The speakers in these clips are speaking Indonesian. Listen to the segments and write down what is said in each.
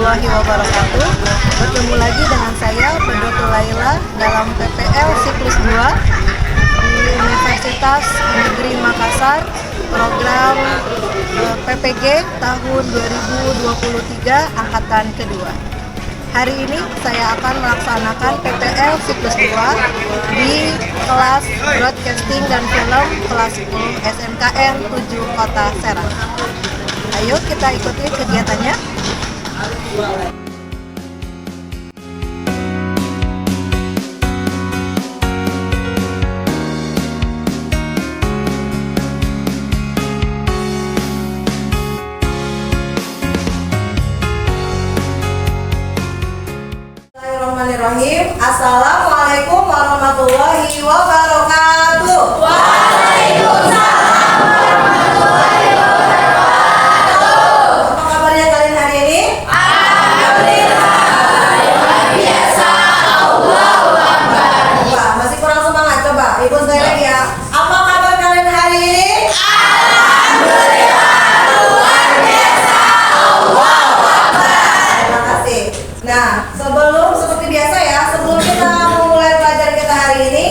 warahmatullahi wabarakatuh. Bertemu lagi dengan saya, Pedotul Laila, dalam PPL siklus 2 di Universitas Negeri Makassar, program PPG tahun 2023 angkatan kedua. Hari ini saya akan melaksanakan PPL siklus 2 di kelas Broadcasting dan Film kelas 10 SNKN 7 Kota Serang. Ayo kita ikuti kegiatannya. Bismillahirrahmanirrahim. Assalamualaikum warahmatullahi wabarakatuh. Waalaikumsalam warahmatullahi wabarakatuh. Apa kabarnya kalian hari ini? Alhamdulillah, luar biasa. Allahu Akbar. Wah, masih kurang semangat. Coba ibu sekali lagi ya. Apa kabar kalian hari ini? Alhamdulillah, luar biasa. Allahu Akbar. Terima kasih. Nah, seperti biasa ya, sebelum kita memulai pelajaran kita hari ini,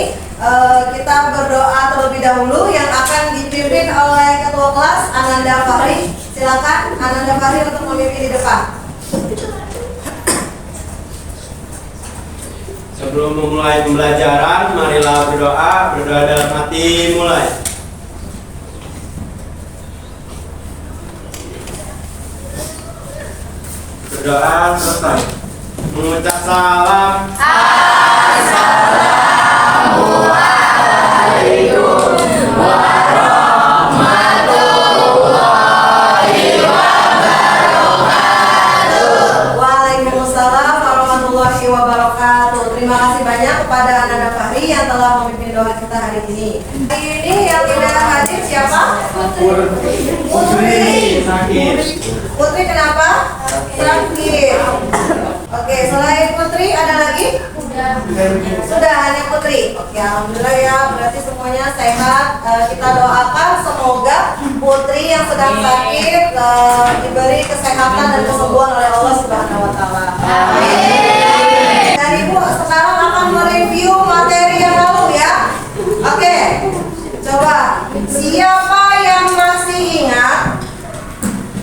kita berdoa terlebih dahulu yang akan dipimpin oleh Ketua Kelas Ananda Fahri. Silakan Ananda Fahri untuk memimpin di depan. Sebelum memulai pembelajaran, marilah berdoa dalam hati, mulai. Berdoa selesai. Mengucap salam. Assalamualaikum warahmatullahi wabarakatuh. Waalaikumsalam warahmatullahi wabarakatuh. Terima kasih banyak kepada Ananda Fahri yang telah memimpin doa kita hari ini. Hari ini yang tidak hadir siapa? Putri. Putri kenapa? Sakit. Oke, selain Putri ada lagi? Sudah hanya Putri. Oke, alhamdulillah ya. Berarti semuanya sehat. Kita doakan semoga Putri yang sedang sakit diberi kesehatan dan kesembuhan oleh Allah Subhanahu wa taala. Amin. Dan Ibu sekarang akan mereview materi yang lalu ya. Oke. Coba siapa yang masih ingat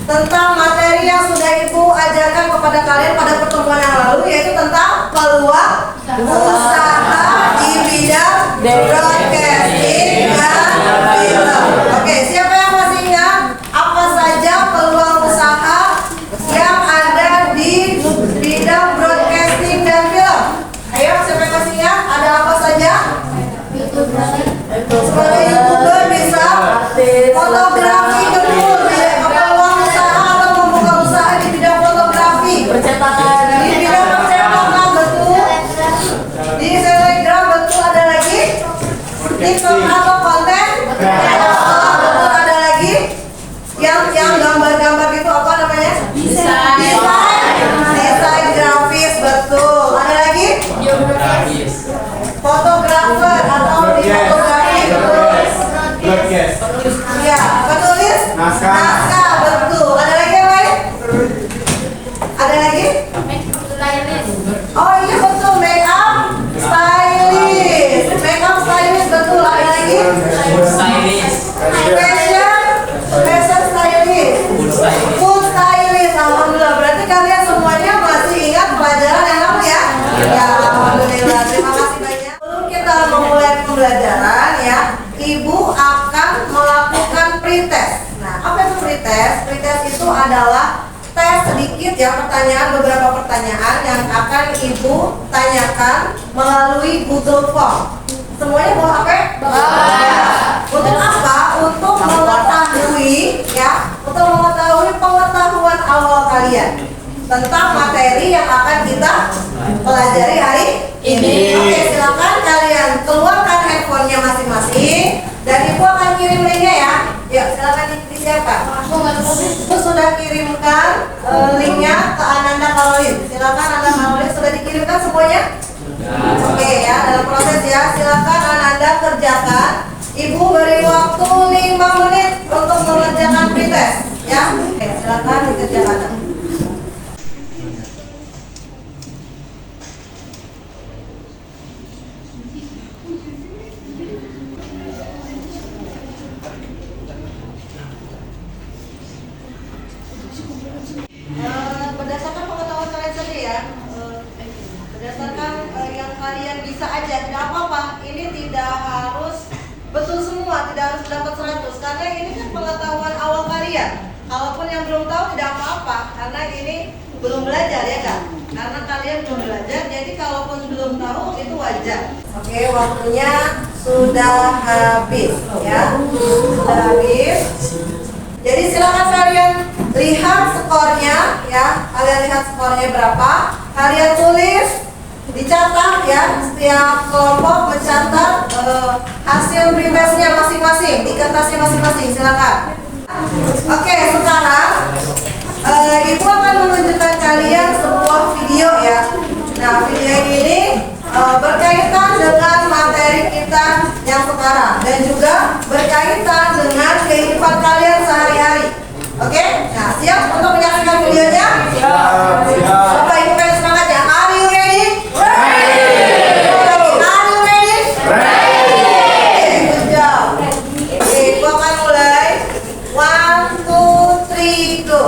tentang materi yang sudah Ibu ajarkan kepada kalian pada pertemuan yang lalu, yaitu tentang peluang usaha di bidang broadcasting dan film. Oke, siapa yang masih ingat apa saja peluang usaha yang ada di bidang broadcasting dan film? Ayo, siapa yang masih ingat ada apa saja? Sebagai YouTuber bisa fotografi, betul. Peluang usaha atau membuka usaha di bidang fotografi, percetakan, di bidang percetakan, betul. Di Telegram, betul. Ada lagi TikTok atau konten kreator, betul. Ada lagi yang gambar-gambar gitu, apa namanya? Desain grafis, betul. Ada lagi fotografer atau di fotografi, betul. Ya, penulis naskah, betul. Ada lagi yang lain? Ada lagi? Oh iya betul, make up stylist, betul. Ada lagi? Fashion stylist, food stylist. Alhamdulillah, berarti kalian semuanya masih ingat pelajaran yang lalu ya? Ya, alhamdulillah. Terima kasih banyak. Sebelum kita memulai pembelajaran ya, Ibu akan melakukan pretest. Nah, apa itu pretest? Pretest itu adalah tes sedikit ya, beberapa pertanyaan yang akan Ibu tanyakan melalui Google Form. Semuanya bawa HP? Untuk apa? Untuk mengetahui ya, untuk mengetahui pengetahuan awal kalian tentang materi yang akan kita pelajari hari ini. Oke, silakan kalian keluarkan handphonenya masing-masing dan Ibu akan kirim linknya ya. Yuk, silakan disiapkan. Ibu sudah kirimkan linknya ke Ananda Karolin. Silakan Ananda Karolin, sudah dikirimkan semuanya? Oke ya, dalam proses ya. Silakan Ananda kerjakan. Ibu beri waktu 5 menit untuk mengerjakan pretest ya. Oke, silakan dikerjakan. kalian bisa aja, tidak apa-apa. Ini tidak harus betul semua, tidak harus dapat 100, karena ini kan pengetahuan awal kalian. Kalaupun yang belum tahu tidak apa-apa, karena ini belum belajar ya kan? Karena kalian belum belajar, jadi kalaupun belum tahu itu wajar. Oke, waktunya sudah habis ya, sudah habis. Jadi silakan kalian lihat skornya ya, kalian lihat skornya berapa, kalian tulis, dicatat ya, setiap kelompok mencatat hasil printesnya masing-masing di kertasnya masing-masing, silakan. Oke, sekarang Ibu akan menunjukkan kalian sebuah video ya. Nah, video ini berkaitan dengan materi kita yang sekarang dan juga berkaitan dengan kehidupan kalian sehari-hari. Oke? Nah, siap untuk menyaksikan videonya? Siap. Bapak Ibu kalian semangat ya. Are you ready? Ready. Are you ready? Ready. Good job. Oke, Ibu akan mulai. 1, 2, 3, go.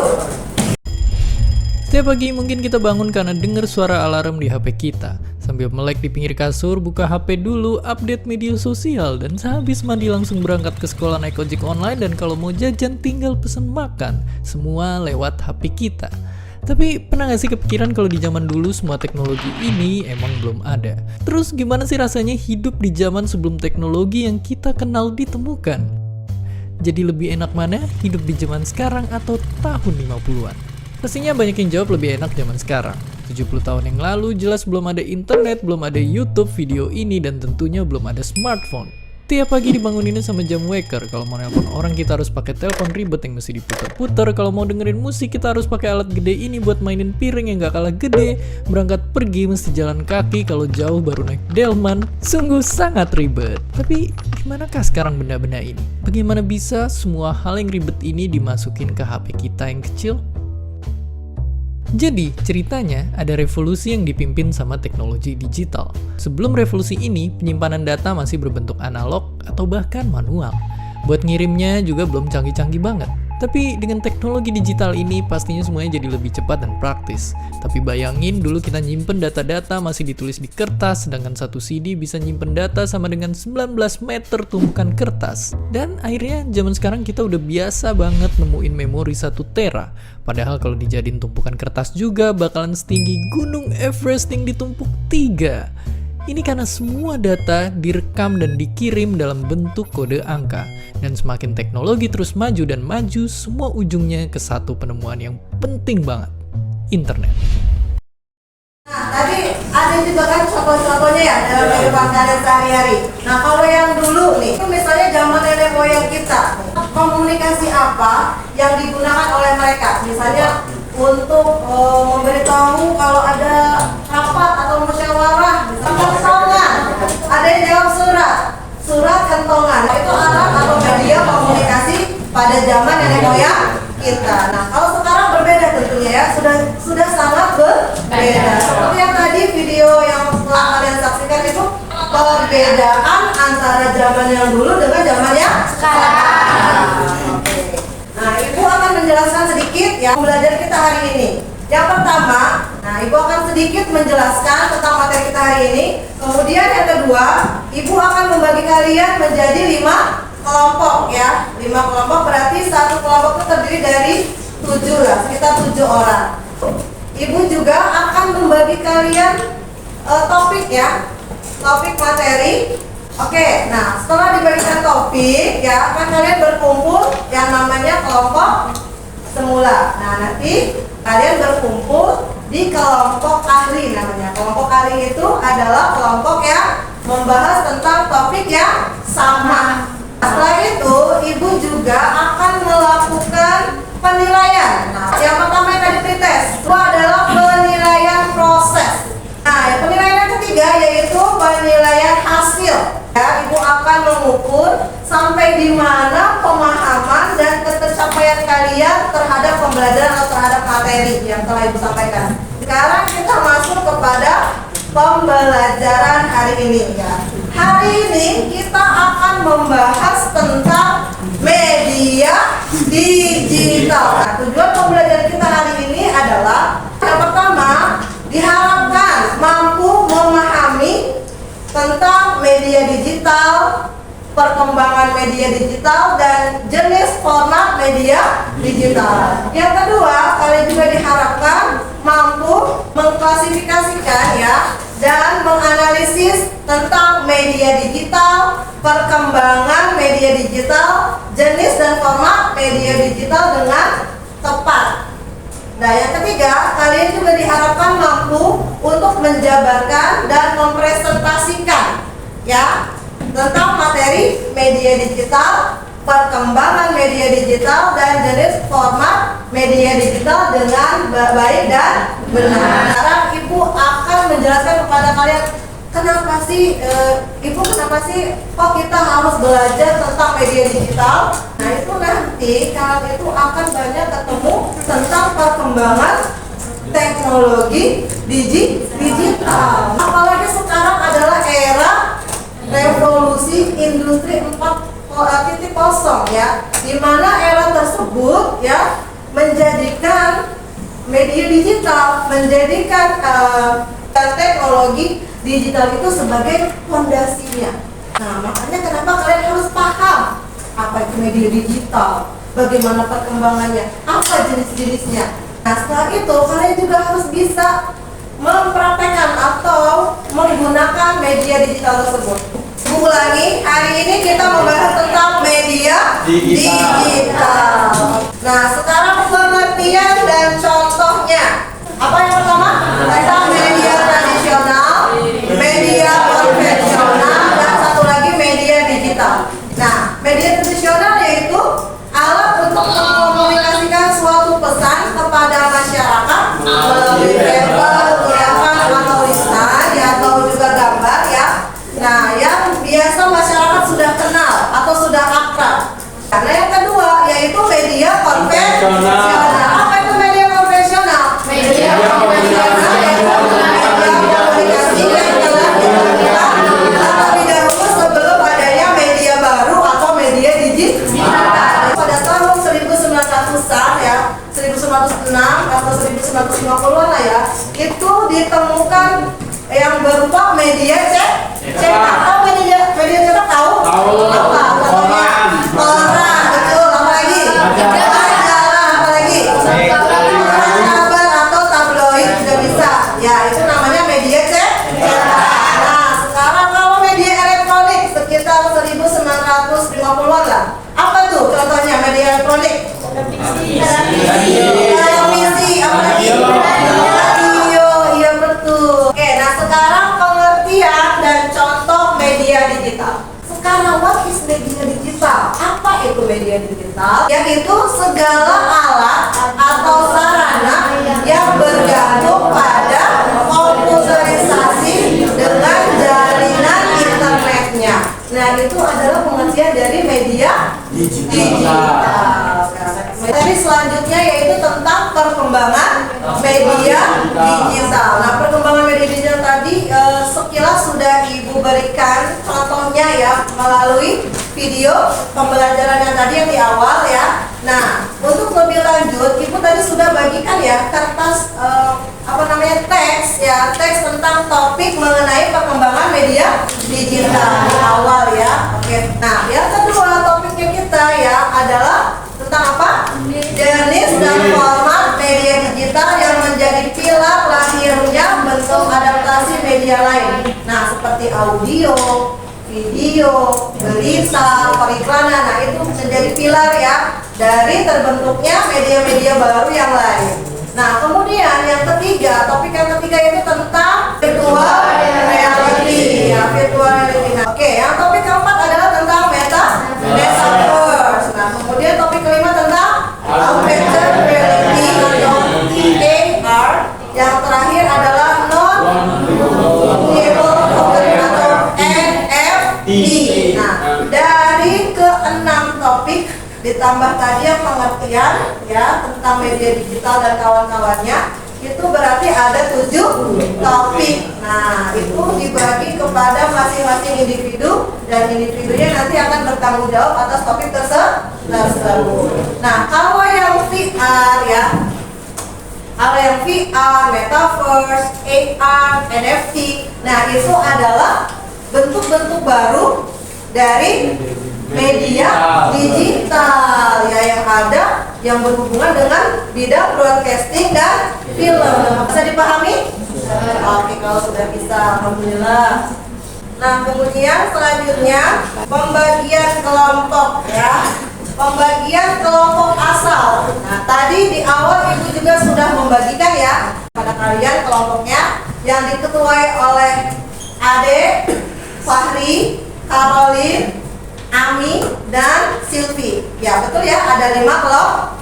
Setiap pagi mungkin kita bangun karena dengar suara alarm di HP kita. Sambil melek di pinggir kasur, buka HP dulu, update media sosial, dan sehabis mandi langsung berangkat ke sekolah naik ojek online, dan kalau mau jajan tinggal pesen makan. Semua lewat HP kita. Tapi pernah gak sih kepikiran kalau di zaman dulu semua teknologi ini emang belum ada? Terus gimana sih rasanya hidup di zaman sebelum teknologi yang kita kenal ditemukan? Jadi lebih enak mana hidup di zaman sekarang atau tahun 50-an? Pastinya banyak yang jawab lebih enak zaman sekarang. 70 tahun yang lalu jelas belum ada internet, belum ada YouTube video ini, dan tentunya belum ada smartphone. Tiap pagi dibanguninnya sama jam waker. Kalau mau nelpon orang kita harus pakai telepon ribet yang mesti diputar-putar. Kalau mau dengerin musik kita harus pakai alat gede ini buat mainin piring yang gak kalah gede. Berangkat pergi mesti jalan kaki, kalau jauh baru naik delman. Sungguh sangat ribet. Tapi gimanakah sekarang benda-benda ini? Bagaimana bisa semua hal yang ribet ini dimasukin ke HP kita yang kecil? Jadi, ceritanya ada revolusi yang dipimpin sama teknologi digital. Sebelum revolusi ini, penyimpanan data masih berbentuk analog atau bahkan manual. Buat ngirimnya juga belum canggih-canggih banget. Tapi dengan teknologi digital ini pastinya semuanya jadi lebih cepat dan praktis. Tapi bayangin dulu kita nyimpen data-data masih ditulis di kertas, sedangkan satu CD bisa nyimpen data sama dengan 19 meter tumpukan kertas. Dan akhirnya zaman sekarang kita udah biasa banget nemuin memori 1 tera. Padahal kalau dijadiin tumpukan kertas juga bakalan setinggi Gunung Everest yang ditumpuk 3. Ini karena semua data direkam dan dikirim dalam bentuk kode angka. Dan semakin teknologi terus maju dan maju, semua ujungnya ke satu penemuan yang penting banget, internet. Nah, tadi ada juga kan contoh-contohnya ya dalam kehidupan kalian sehari-hari. Nah, kalau yang dulu nih, misalnya zaman nenek moyang kita, komunikasi apa yang digunakan oleh mereka? Misalnya untuk memberitahu kalau ada rapat atau musyawarah, kentongan, ada yang jawab surat kentongan. Itu alat atau media komunikasi pada zaman nenek moyang kita. Nah, kalau sekarang berbeda tentunya ya, sudah sangat berbeda. Seperti yang tadi video yang telah kalian saksikan itu, perbedaan antara zaman yang dulu dengan zaman yang sekarang. Nah, Ibu akan menjelaskan sedikit ya belajar kita hari ini. Yang pertama, nah Ibu akan sedikit menjelaskan tentang materi kita hari ini. Kemudian yang kedua, Ibu akan membagi kalian menjadi 5 kelompok ya. 5 kelompok berarti satu kelompok itu terdiri dari 7 lah, sekitar 7 orang. Ibu juga akan membagi kalian topik ya, topik materi. Oke, nah setelah dibagikan topik ya, akan kalian berkumpul yang namanya kelompok semula. Nah, nanti kalian berkumpul di kelompok ahli namanya. Kelompok ahli itu adalah kelompok yang membahas tentang topik yang sama. Setelah itu, Ibu juga akan melakukan penilaian. Nah, yang pertama yang tadi pretest, itu adalah penilaian proses. Nah, penilaian yang ketiga yaitu penilaian hasil. Ya, Ibu akan mengukur sampai di mana pemahaman dan ketercapaian kalian terhadap pembelajaran atau terhadap materi yang telah Ibu sampaikan. Sekarang kita masuk kepada pembelajaran hari ini ya. Hari ini kita akan membahas tentang media digital. Nah, tujuan pembelajaran kita hari ini adalah yang pertama, diharapkan mampu memahami digital, perkembangan media digital, dan jenis format media digital. Yang kedua, kalian juga diharapkan mampu mengklasifikasikan ya dan menganalisis tentang media digital, perkembangan media digital, jenis dan format media digital dengan tepat. Nah, yang ketiga, kalian juga diharapkan mampu untuk menjabarkan dan mempresentasikan ya tentang materi media digital, perkembangan media digital, dan jenis format media digital dengan baik dan benar. Sekarang Ibu akan menjelaskan kepada kalian kenapa sih kok kita harus belajar tentang media digital. Nah, itu nanti kalian itu akan banyak ketemu tentang perkembangan teknologi digital. Apalagi sekarang adalah era revolusi industri 4.0 ya, di mana era tersebut ya menjadikan media digital, menjadikan teknologi digital itu sebagai fondasinya. Nah, makanya kenapa kalian harus paham apa itu media digital, bagaimana perkembangannya, apa jenis-jenisnya. Nah, setelah itu kalian juga harus bisa mempraktekkan atau menggunakan media digital tersebut. Ulangi, hari ini kita membahas tentang media digital. Nah, sekarang pengertian dan contohnya. Apa yang pertama? Tentang media tradisional, media konvensional, dan satu lagi media digital. Nah, media tradisional yaitu alat untuk mengkomunikasikan suatu pesan kepada masyarakat melalui verbal, gerakan, atau lisan, ya, atau juga gambar ya. Nah, yang biasa masyarakat sudah kenal atau sudah akrab. Karena yang kedua yaitu media konvensional. Apa itu media konvensional? Media konvensional yaitu media komunikasi yang telah ditemukan terlebih dahulu sebelum adanya media baru atau media digital. Pada tahun 1900-an ya, 1906 atau 1950-an lah ya, itu ditemukan yang berupa media cetak. Tahu media cetak tahu? Apa? Contohnya koran, betul. Apa lagi? Majalah, apa lagi? Kabar atau tabloid juga bisa. Ya, itu namanya media cetak. Nah, sekarang kalau media elektronik sekitar 1950-an lah. Apa tuh contohnya media elektronik? Televisi, apa lagi? Radio, iya betul. Oke, nah sekarang pengertian dan contoh media digital. Sekarang what is media digital? Apa itu media digital? Yaitu segala alat atau sarana yang bergantung pada komputerisasi dengan jaringan internetnya. Nah, itu adalah pengertian dari media digital. Materi selanjutnya yaitu tentang perkembangan media digital. Nah, perkembangan media digital tadi sekilas sudah Ibu berikan contohnya ya melalui video pembelajaran yang tadi yang di awal ya. Nah, untuk lebih lanjut Ibu tadi sudah bagikan ya kertas teks ya, teks tentang topik mengenai perkembangan media digital di awal ya. Oke. Nah, yang kedua topiknya kita ya adalah tentang apa? Jenis dan format media digital yang menjadi pilar lahirnya bentuk adaptasi media lain. Nah, seperti audio, video, berita, periklanan. Nah, itu menjadi pilar ya dari terbentuknya media-media baru yang lain. Nah, kemudian yang ketiga, topik yang ketiga itu tentang virtual reality ya, virtual reality. Nah, oke, yang topik keempat adalah tentang metaverse. Nah, kemudian topik kelima tentang augmented reality atau AR. Yang terakhir adalah non-fungible token atau NFT. Nah, dari keenam topik ditambah tadi yang pengertian ya tentang media digital dan kawan-kawannya, itu berarti ada 7 topik. Nah, itu dibagi kepada masing-masing individu dan individunya nanti akan bertanggung jawab atas topik tersebut. Nah, kalau yang VR ya, kalau yang VR, metaverse, AR, NFT, nah itu adalah bentuk-bentuk baru dari media digital ya, yang ada yang berhubungan dengan bidang broadcasting dan film. Bisa dipahami? Oke, kalau sudah bisa, alhamdulillah. Nah, kemudian selanjutnya pembagian kelompok ya. Pembagian kelompok asal. Nah, tadi di awal Ibu juga sudah membagikan ya pada kalian kelompoknya yang diketuai oleh Ade, Fahri, Caroline, Ami, dan Silvi. Ya, betul ya, ada 5 kelompok.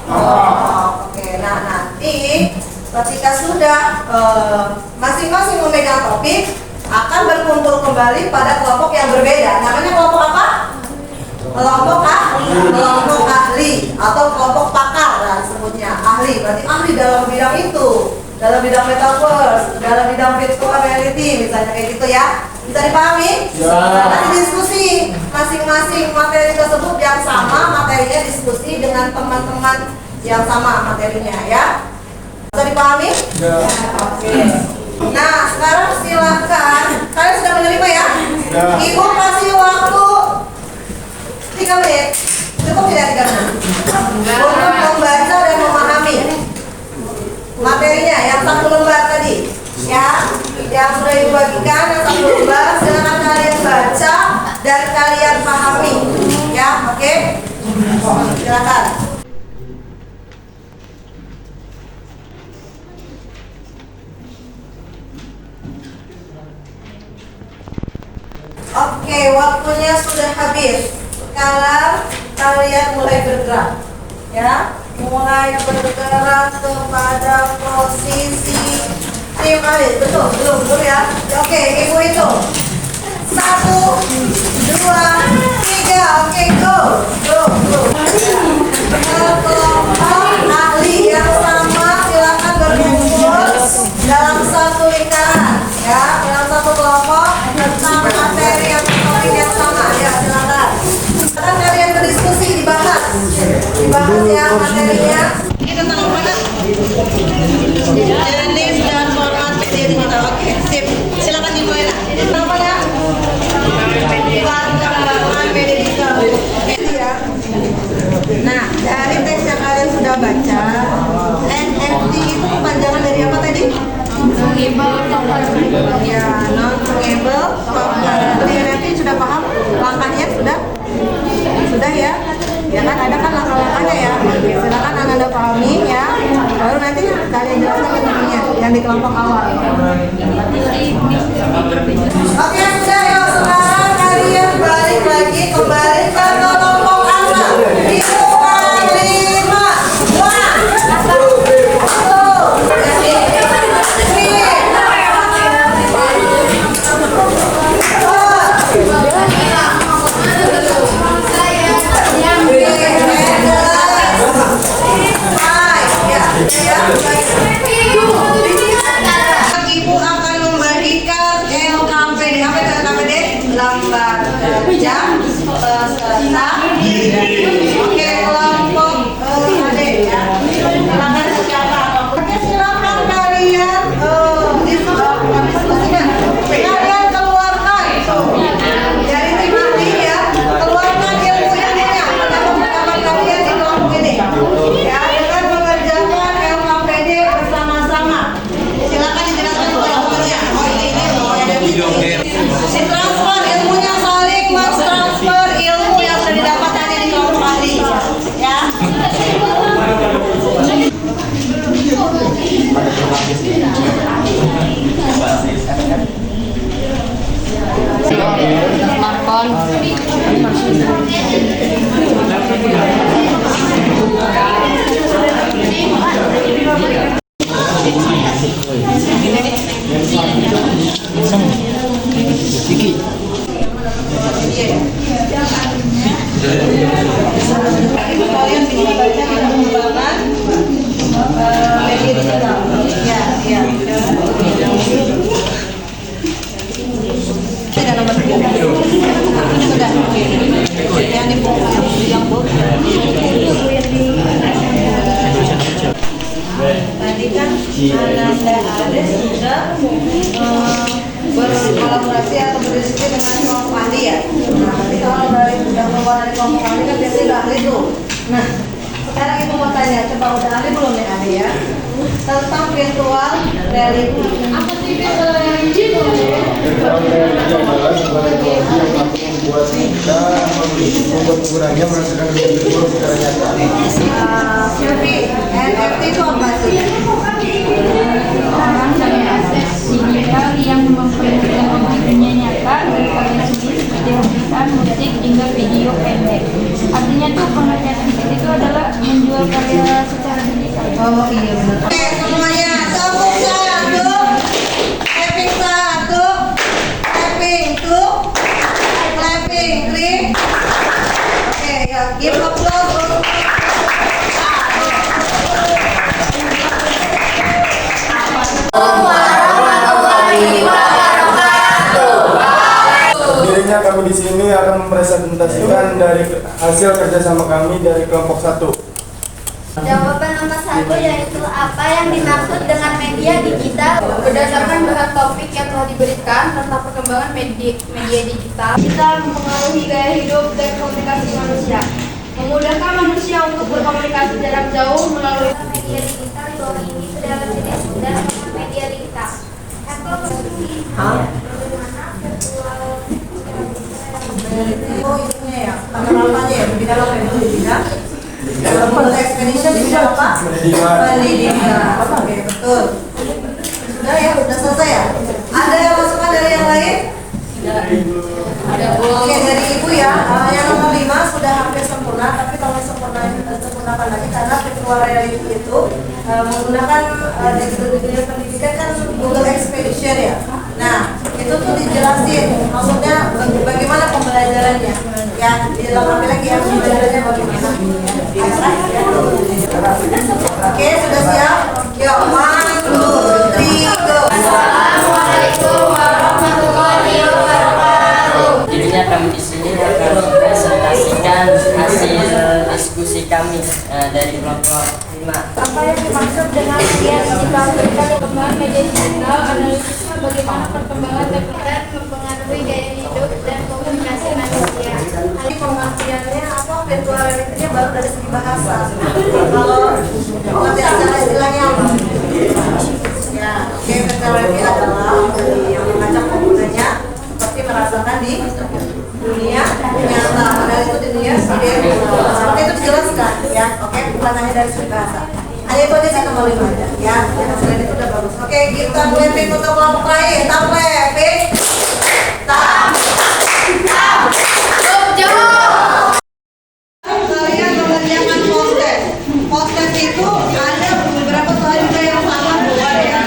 Oke, nah nanti ketika sudah masing-masing memegang topik, akan berkumpul kembali pada kelompok yang berbeda. Namanya kelompok apa? Kelompok ahli atau kelompok pakar lah sebutnya. Ahli, berarti ahli dalam bidang itu, dalam bidang metaverse, dalam bidang virtual reality, misalnya kayak gitu ya. Bisa dipahami? Nanti diskusi masing-masing materi tersebut yang sama, materinya diskusi dengan teman-teman yang sama materinya ya. Bisa dipahami? Oke. Nah, sekarang silakan. Kalian sudah menerima ya? Ibu kasih waktu 3 menit. Cukup tidak 3 menit? Untuk membaca dan memahami materinya yang 1 lembar tadi. Ya, yang sudah Ibu bagikan yang 1 lembar, silakan kalian baca dan kalian pahami. Ya, oke? Silakan. Oke, waktunya sudah habis. Sekarang kalian mulai bergerak, ya, mulai bergerak kepada posisi tim alis. Betul, belum ya? Oke, Ibu hitung. 1, 2, 3. Oke, go. Kelompok ahli yang sama silakan berkumpul dalam 1 lingkaran, ya, dalam 1 kelompok tentang materi yang topik yang sama. Ya, silakan. Sekarang kalian berdiskusi, dibahas ya materinya. Ini tentang mana? Jenis dan format media digital. Oke, sip. Silakan dimulai. Apa ya? Perkembangan media digital. Oke, ya. Nah, dari teks yang kalian sudah baca, NFT itu kepanjangan dari apa tadi? Ya, non-fungible token. Jadi NFT sudah paham langkahnya? Sudah ya? Ya kan ada kan langkah-langkahnya ya. Silakan Anda pahami ya. Baru nanti kalian jelaskan ke temannya yang di kelompok awal. Oke, sudah ya. Sekarang kalian balik lagi kembali ke kelompok awal. Hitungan 5, 2, 1. Ibu akan membagikan LKPD. Apa itu LKPD? Lambar kerja peserta. Oke, kelompok adik ya. Silakan siapa? Oke, silakan kalian diskusikan. Kalian keluarkan dari tim ahli ya. Keluarkan ilmu-ilmunya pada pengalaman kalian di kelompok ini. Ya, dengan mengerjakan LKPD bersama-sama. Silakan dijelaskan kelompoknya. Oh, ini loh yang ada di sini. Transfer ilmunya, saling mentransfer ilmu yang sudah didapat tadi di kelompok ahli. Ya. Kalian bisa baca perkembangan media digital. Ya. Tidak nomor 3. Sudah. Yang di bawah yang tadi kan Ananda ada sudah berkolaborasi atau berdiskusi dengan kelompok ahli ya. Nah, nanti kalau kelompok dari kelompok kami kan biasanya udah ahli tuh. Nah, sekarang ibu mau tanya, coba udah ahli belum nih ahli ya? Tentang virtual reality. Apa sih virtual reality? Adalah sebuah teknologi yang mampu membuat kita membuat kurangnya merasakan dunia virtual secara nyata. Sylvie, NFT itu apa sih? Orang dari aset digital yang mempermudah objek dunia nyata dari variasi seperti lukisan, musik, hingga video pendek. Artinya tuh pengertian NFT itu adalah menjual karya secara digital. Oh iya benar. Oke semuanya, tepuk satu, clapping satu, clapping two, clapping three. Oke ya, give applause untuk Dirinya kami di sini akan mempresentasikan dari hasil kerjasama kami dari kelompok 1. Jawaban nomor 1 yaitu apa yang dimaksud dengan media digital. Berdasarkan bahan topik yang telah diberikan tentang perkembangan media digital, kita mempengaruhi gaya hidup dan komunikasi manusia, memudahkan manusia untuk berkomunikasi jarak jauh melalui media digital. Di bawah ini terdapat jenis dan media digital. oh itunya ya, apa-apanya ya, di dalam itu tidak. Dalam konteks expedition di bidang apa? Pendidikan. Oke, betul. Sudah ya, sudah selesai ya? Ada yang masukan dari yang lain? Oke, dari ibu ya. Yang nomor 5 sudah hampir sempurna, tapi tolong sempurnakan lagi karena virtual reality itu menggunakan di dunia pendidikan kan Google Expedition ya. Nah, itu tuh dijelasin maksudnya bagaimana pembelajarannya. Ya, di dalam ambil lagi ya pembelajarannya bagaimana. Oke, sudah siap? Yuk, 1, 2, 3, go. Assalamualaikum warahmatullahi wabarakatuh. Jadinya kami di sini akan mempresentasikan hasil diskusi kami dari kelompok 5. Apa yang dimaksud dengan media digital? Perkembangan media digital, analisisnya bagaimana perkembangan teknologi mempengaruhi gaya hidup dan komunikasi manusia. Nanti pengertiannya apa virtual reality-nya baru dari segi bahasa. Kalau pengertian secara istilahnya apa? Ya, oke, virtual reality adalah yang mengajak penggunanya seperti merasakan di dunia nyata. Padahal itu di dunia virtual. Seperti itu dijelaskan, ya. Oke, bukan hanya dari segi bahasa. Hanya itu aja sih nomor 5 aja, ya. Yang selain itu udah bagus. Oke, kita clapping untuk kelompok lain. Tap clapping. Tap. Kalian mengerjakan postes. Postes itu ada beberapa soal juga yang sama keluar ya.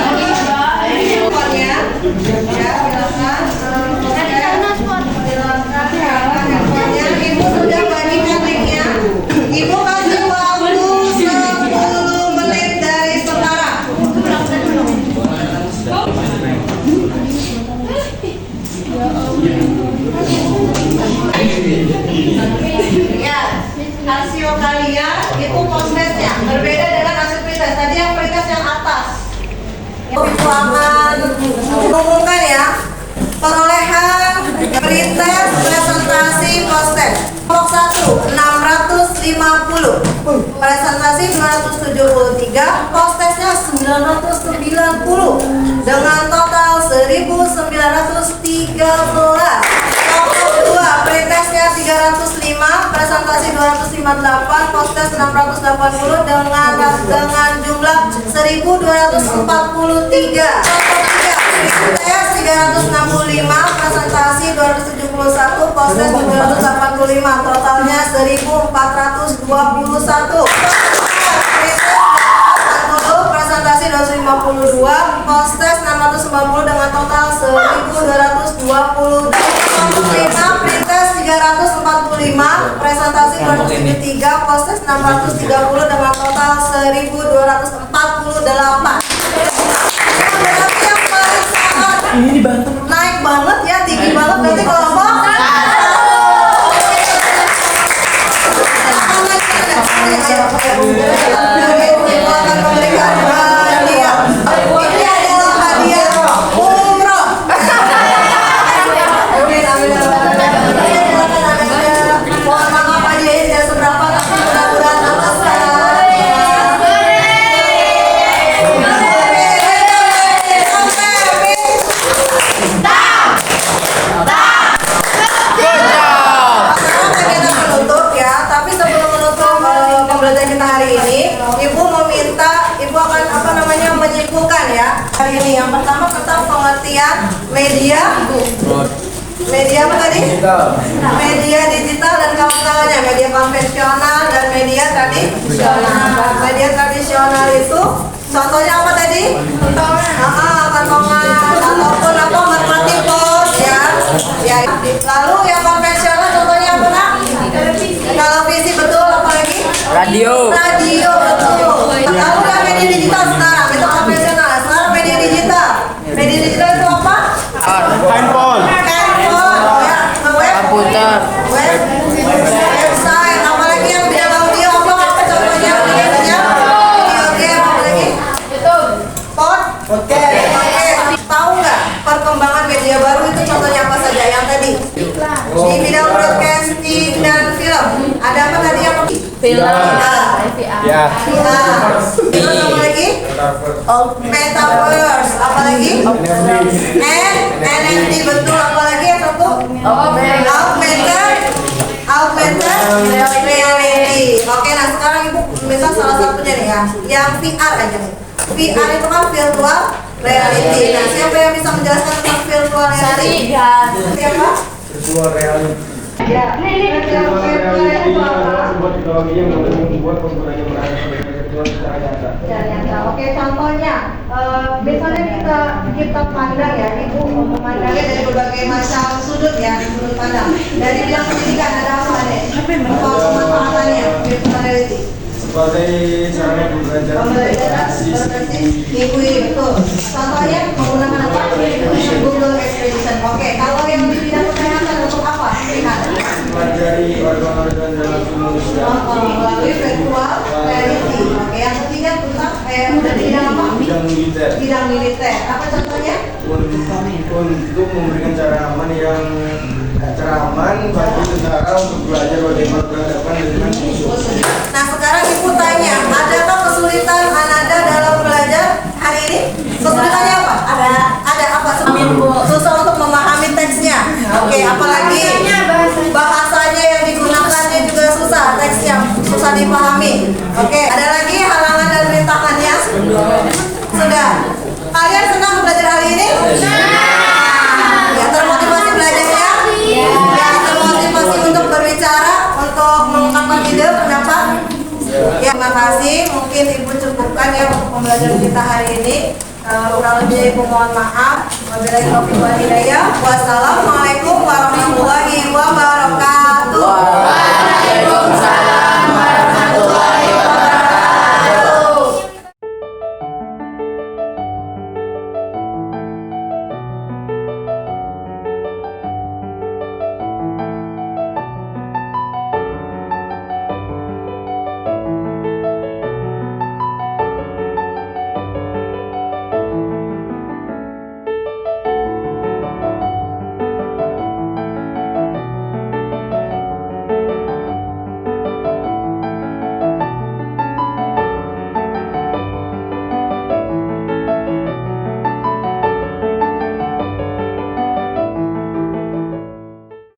Pokoknya, ya silakan. Silakan handphonenya. Ibu sudah bagikan linknya. Ibu kasih waktu 10 menit dari sekarang. Ya, hasil kalian itu postesnya berbeda dengan hasil pretest. Tadi yang pretest yang atas. Itu akan mengumumkan ya perolehan pretest presentasi postes. Kelompok 1 650, presentasi 273, postesnya 990 dengan total 1913. Kelompok 2 pretestnya 305, presentasi 258, postes 680 dengan jumlah 1243. Kelompok 3 pretest 365, presentasi 271, postes 785, totalnya 1421. Presentasi 252, postes 690 dengan total 1220. Kelompok 5 pretest 345, presentasi 273, postes 630 dengan total 1248. Berarti yang paling sangat naik banget ya, tinggi banget berarti kelompok umroh. ingat media apa tadi? Media digital dan kawan-kawannya, media konvensional dan media tradisional. Media tradisional itu contohnya apa tadi? Kantongan ataupun apa merpati pos ya. Lalu yang konvensional contohnya apa nak? Televisi betul, apa lagi? Radio betul. Lalu yang media digital sekarang itu konvensional. Sekarang media digital. Media digital itu apa? Handphone. Ya, komputer, website, apalagi yang bidang audio apa contohnya? Video game, apalagi? Oke. Tahu nggak perkembangan media baru itu contohnya apa saja yang tadi? Di bidang broadcasting dan film. Ada apa tadi yang Ya. Terus apa lagi? Metaverse, apa lagi? NFT betul, apa lagi yang satu? Augmented reality. Oke, nah sekarang ibu misal salah satunya nih ya, yang VR aja nih. VR itu kan virtual reality. Nah, siapa yang bisa menjelaskan tentang virtual reality? Siapa? Virtual reality. Ya, virtual reality itu apa? Sebuah teknologi yang membuat penggunanya merasa virtual secara nyata. Ternyata, oke, contohnya, misalnya kita pandang ya, ibu memandangnya dari berbagai macam sudut ya, sudut pandang. Dari bidang pendidikan ada apa nih? Pemanfaatannya virtual reality. Sebagai sarana pembelajaran Ibu betul. Contohnya menggunakan apa? Google Expedition. Oke, kalau yang di bidang kesehatan untuk apa? mempelajari organ-organ dalam tubuh manusia. Melalui virtual reality. Oke, yang ketiga tentang dari bidang apa? Bidang militer. Bidang militer. Apa contohnya? Untuk memberikan cara aman bagi tentara untuk belajar bagaimana berhadapan dengan musuh. Nah, sekarang ibu tanya, adakah kesulitan Ananda dalam belajar hari ini? Kesulitannya apa? Ada apa? Susah untuk memahami teksnya. Oke, apalagi bahasanya yang digunakannya juga susah, teksnya susah dipahami. Oke, ada lagi halangan dan rintangannya? Sudah. Kalian senang belajar hari ini? Ya, termotivasi belajarnya? Ya, termotivasi untuk berbicara, untuk mengungkapkan ide, pendapat? Ya, terima kasih. Mungkin Ibu cukupkan ya untuk pembelajaran kita hari ini. Kurang lebih Ibu mohon maaf. Wabillahi taufiq wal hidayah. Wassalamualaikum warahmatullahi wabarakatuh.